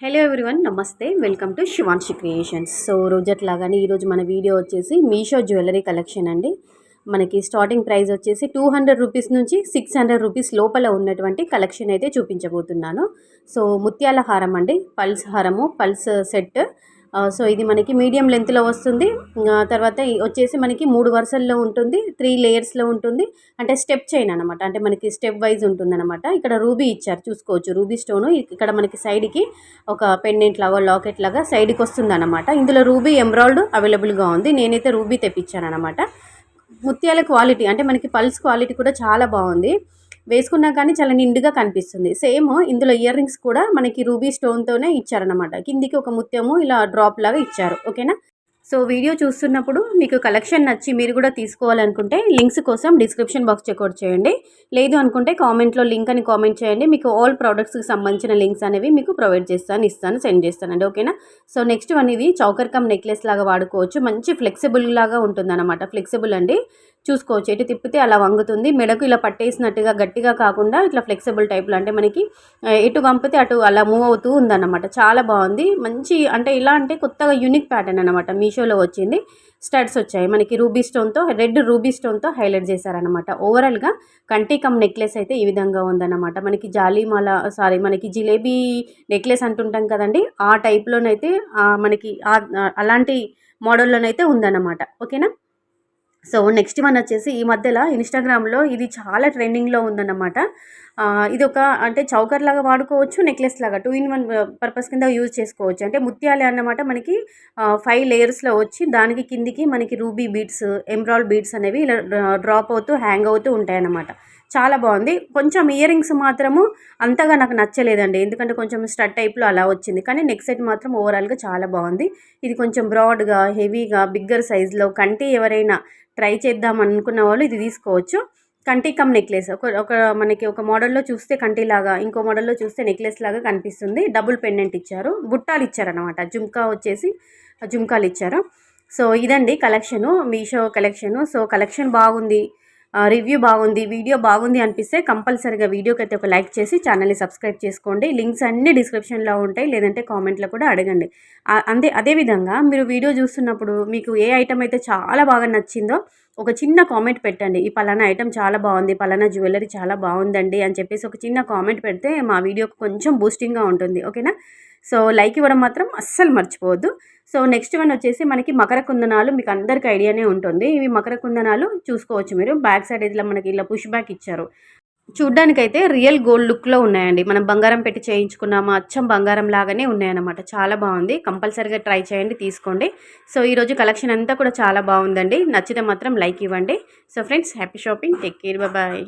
Hello everyone, నమస్తే. Welcome to Shivanshi creations. So రోజట్లాగానే ఈరోజు మన వీడియో వచ్చేసి మీషో జ్యువెలరీ కలెక్షన్ అండి. మనకి స్టార్టింగ్ ప్రైస్ వచ్చేసి 200 రూపీస్ నుంచి 600 రూపీస్ లోపల ఉన్నటువంటి కలెక్షన్ అయితే చూపించబోతున్నాను. సో ముత్యాల హారం అండి, పల్స్ హారము, పల్స్ సెట్. సో ఇది మనకి మీడియం లెంత్లో వస్తుంది. తర్వాత వచ్చేసి మనకి 3 వరుసల్లో ఉంటుంది, 3 లేయర్స్లో ఉంటుంది. అంటే స్టెప్ చైన్ అనమాట, అంటే మనకి స్టెప్ వైజ్ ఉంటుందన్నమాట. ఇక్కడ రూబీ ఇచ్చారు, చూసుకోవచ్చు. రూబీ స్టోను ఇక్కడ మనకి సైడ్కి ఒక పెండెంట్ లాగా, లాకెట్ లాగా సైడ్కి వస్తుంది అనమాట. ఇందులో రూబీ ఎంబ్రాయిడ్ అవైలబుల్గా ఉంది. నేనైతే రూబీ తెప్పించాను అనమాట. ముత్యాల క్వాలిటీ అంటే మనకి పల్స్ క్వాలిటీ కూడా చాలా బాగుంది. వేసుకున్నా కానీ చాలా నిండుగా కనిపిస్తుంది. సేమ్ ఇందులో ఇయర్ రింగ్స్ కూడా మనకి రూబీ స్టోన్తోనే ఇచ్చారనమాట. కిందికి ఒక ముత్యము ఇలా డ్రాప్ లాగా ఇచ్చారు. ఓకేనా. సో వీడియో చూస్తున్నప్పుడు మీకు కలెక్షన్ నచ్చి మీరు కూడా తీసుకోవాలనుకుంటే లింక్స్ కోసం డిస్క్రిప్షన్ బాక్స్ చెక్అవుట్ చేయండి. లేదు అనుకుంటే కామెంట్లో లింక్ అని కామెంట్ చేయండి. మీకు ఆల్ ప్రోడక్ట్స్కి సంబంధించిన లింక్స్ అనేవి మీకు ప్రొవైడ్ చేస్తాను, సెండ్ చేస్తానండి. ఓకేనా. సో నెక్స్ట్ వన్, ఇది చౌకర్ కమ్ నెక్లెస్ లాగా వాడుకోవచ్చు. మంచి ఫ్లెక్సిబుల్ లాగా ఉంటుందన్నమాట. ఫ్లెక్సిబుల్ అండి, చూసుకోవచ్చు. ఎటు తిప్పితే అలా వంగుతుంది. మెడకు ఇలా పట్టేసినట్టుగా గట్టిగా కాకుండా ఇట్లా ఫ్లెక్సిబుల్ టైప్లో, అంటే మనకి ఎటు పంపితే అటు అలా మూవ్ అవుతూ ఉందన్నమాట. చాలా బాగుంది. మంచి అంటే ఇలా అంటే కొత్తగా యూనిక్ ప్యాటర్న్ అనమాట. మీషోలో వచ్చింది. స్టడ్స్ వచ్చాయి మనకి రూబీ స్టోన్తో, రెడ్ రూబీ స్టోన్తో హైలైట్ చేశారనమాట. ఓవరాల్గా కంటి కమ్ నెక్లెస్ అయితే ఈ విధంగా ఉందన్నమాట. మనకి జాలీమాల, మనకి జిలేబీ నెక్లెస్ అంటుంటాం కదండి, ఆ టైప్లోనైతే మనకి అలాంటి మోడల్లోనైతే ఉందన్నమాట. ఓకేనా. సో నెక్స్ట్ వన్ వచ్చేసి ఈ మధ్యలో ఇన్స్టాగ్రామ్లో ఇది చాలా ట్రెండింగ్లో ఉందన్నమాట. ఇది ఒక అంటే చౌకర్ లాగా వాడుకోవచ్చు, నెక్లెస్ లాగా 2 in 1 పర్పస్ కింద యూజ్ చేసుకోవచ్చు. అంటే ముత్యాలే అన్నమాట. మనకి 5 లేయర్స్లో వచ్చి దానికి కిందికి మనకి రూబీ బీడ్స్, ఎంబ్రాయిడ్ బీడ్స్ అనేవి ఇలా డ్రాప్ అవుతూ హ్యాంగ్ అవుతూ ఉంటాయన్నమాట. చాలా బాగుంది. కొంచెం ఇయర్ రింగ్స్ మాత్రము అంతగా నాకు నచ్చలేదండి, ఎందుకంటే కొంచెం స్టడ్ టైప్లో అలా వచ్చింది. కానీ నెక్ సెట్ మాత్రం ఓవరాల్గా చాలా బాగుంది. ఇది కొంచెం బ్రాడ్గా, హెవీగా, బిగ్గర్ సైజులో కంటి ఎవరైనా ట్రై చేద్దాం అనుకున్న వాళ్ళు ఇది తీసుకోవచ్చు. కంటి కమ్ నెక్లెస్ ఒక మనకి ఒక మోడల్లో చూస్తే కంటిలాగా, ఇంకో మోడల్లో చూస్తే నెక్లెస్ లాగా కనిపిస్తుంది. డబుల్ పెండెంట్ ఇచ్చారు, బుట్టాలు ఇచ్చారనమాట. జుమ్కా వచ్చేసి జుమ్కాలు ఇచ్చారు. సో ఇదండి collection, Meesho collection. So collection బాగుంది, రివ్యూ బాగుంది, వీడియో బాగుంది అనిపిస్తే కంపల్సరీగా వీడియోకి అయితే ఒక లైక్ చేసి ఛానల్ని సబ్స్క్రైబ్ చేసుకోండి. లింక్స్ అన్నీ డిస్క్రిప్షన్లో ఉంటాయి, లేదంటే కామెంట్లో కూడా అడగండి. అదేవిధంగా మీరు వీడియో చూస్తున్నప్పుడు మీకు ఏ ఐటమ్ అయితే చాలా బాగా నచ్చిందో ఒక చిన్న కామెంట్ పెట్టండి. ఈ పలానా ఐటమ్ చాలా బాగుంది, పలానా జ్యువెలరీ చాలా బాగుందండి అని చెప్పేసి ఒక చిన్న కామెంట్ పెడితే మా వీడియోకి కొంచెం బూస్టింగ్గా ఉంటుంది. ఓకేనా. సో లైక్ ఇవ్వడం మాత్రం అస్సలు మర్చిపోవద్దు. సో నెక్స్ట్ వన్ వచ్చేసి మనకి మకర కుందనాలు, మీకు అందరికీ ఐడియానే ఉంటుంది. ఇవి మకర కుందనాలు చూసుకోవచ్చు మీరు. బ్యాక్ సైడ్ ఇట్లా మనకి ఇలా పుష్ బ్యాక్ ఇచ్చారు. చూడ్డానికైతే రియల్ గోల్డ్ లుక్లో ఉన్నాయండి. మనం బంగారం పెట్టి చేయించుకున్నాము, అచ్చం బంగారం లాగానే ఉన్నాయన్నమాట. చాలా బాగుంది. కంపల్సరీగా ట్రై చేయండి, తీసుకోండి. సో ఈరోజు కలెక్షన్ అంతా కూడా చాలా బాగుందండి. నచ్చితే మాత్రం లైక్ ఇవ్వండి. So friends, happy shopping, take care, bye.